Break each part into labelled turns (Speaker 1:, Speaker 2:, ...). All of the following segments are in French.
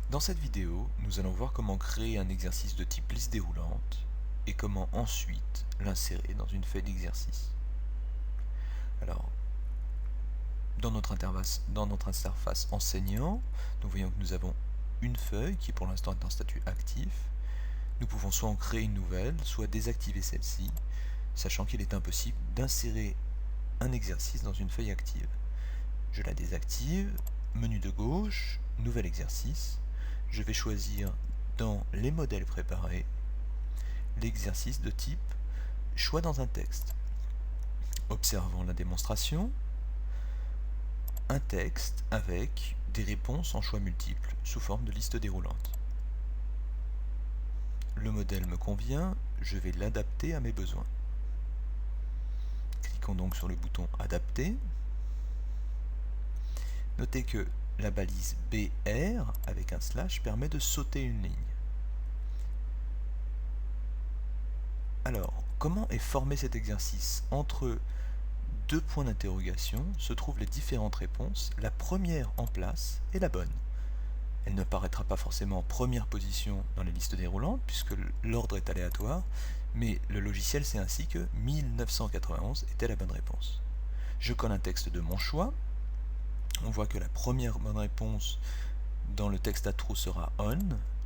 Speaker 1: Dans cette vidéo, nous allons voir comment créer un exercice de type liste déroulante et comment ensuite l'insérer dans une feuille d'exercice. Alors, dans notre interface enseignant, nous voyons que nous avons une feuille qui pour l'instant est en statut actif. Nous pouvons soit en créer une nouvelle, soit désactiver celle-ci, sachant qu'il est impossible d'insérer un exercice dans une feuille active. Je la désactive, menu de gauche, nouvel exercice. Je vais choisir dans les modèles préparés l'exercice de type choix dans un texte. Observons la démonstration. Un texte avec des réponses en choix multiples sous forme de liste déroulante. Le modèle me convient, je vais l'adapter à mes besoins. Cliquons donc sur le bouton Adapter. Notez que la balise BR avec un slash permet de sauter une ligne. Alors, comment est formé cet exercice? Entre deux points d'interrogation se trouvent les différentes réponses. La première en place est la bonne. Elle ne paraîtra pas forcément en première position dans les listes déroulantes puisque l'ordre est aléatoire, mais le logiciel sait ainsi que 1991 était la bonne réponse. Je colle un texte de mon choix. On voit que la première bonne réponse dans le texte à trous sera on,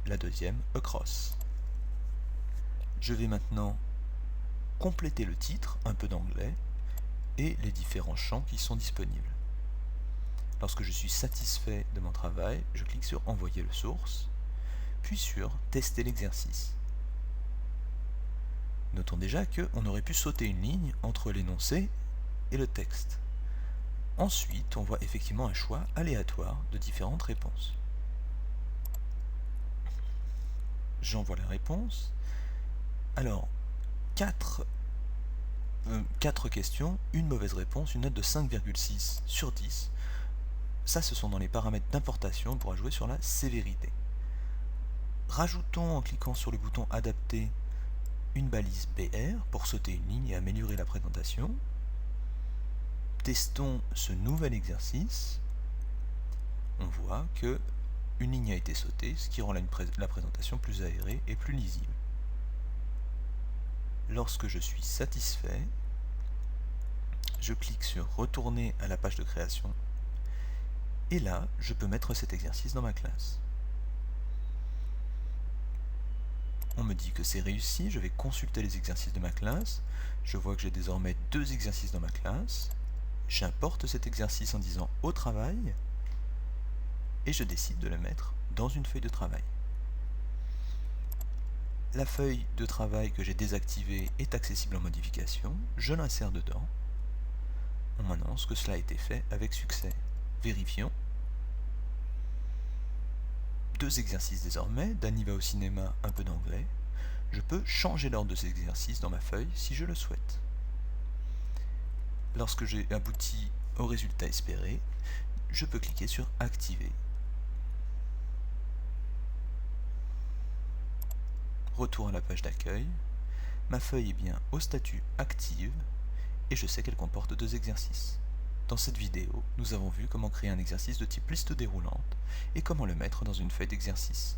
Speaker 1: la deuxième across. Je vais maintenant compléter le titre, un peu d'anglais, et les différents champs qui sont disponibles. Lorsque je suis satisfait de mon travail, je clique sur envoyer le source, puis sur tester l'exercice. Notons déjà qu'on aurait pu sauter une ligne entre l'énoncé et le texte. Ensuite, on voit effectivement un choix aléatoire de différentes réponses. J'envoie la réponse. Alors, 4 questions, une mauvaise réponse, une note de 5,6 sur 10. Ça, ce sont dans les paramètres d'importation, on pourra jouer sur la sévérité. Rajoutons en cliquant sur le bouton Adapter une balise BR pour sauter une ligne et améliorer la présentation. Testons ce nouvel exercice. On voit que une ligne a été sautée, ce qui rend la présentation plus aérée et plus lisible. Lorsque je suis satisfait, je clique sur retourner à la page de création et là, je peux mettre cet exercice dans ma classe. On me dit que c'est réussi, je vais consulter les exercices de ma classe. Je vois que j'ai désormais 2 exercices dans ma classe. J'importe cet exercice en disant au travail et je décide de le mettre dans une feuille de travail. La feuille de travail que j'ai désactivée est accessible en modification. Je l'insère dedans. On m'annonce que cela a été fait avec succès. Vérifions. 2 exercices désormais. Dany va au cinéma, un peu d'anglais. Je peux changer l'ordre de ces exercices dans ma feuille si je le souhaite. Lorsque j'ai abouti au résultat espéré, je peux cliquer sur Activer. Retour à la page d'accueil. Ma feuille est bien au statut active et je sais qu'elle comporte 2 exercices. Dans cette vidéo, nous avons vu comment créer un exercice de type liste déroulante et comment le mettre dans une feuille d'exercice.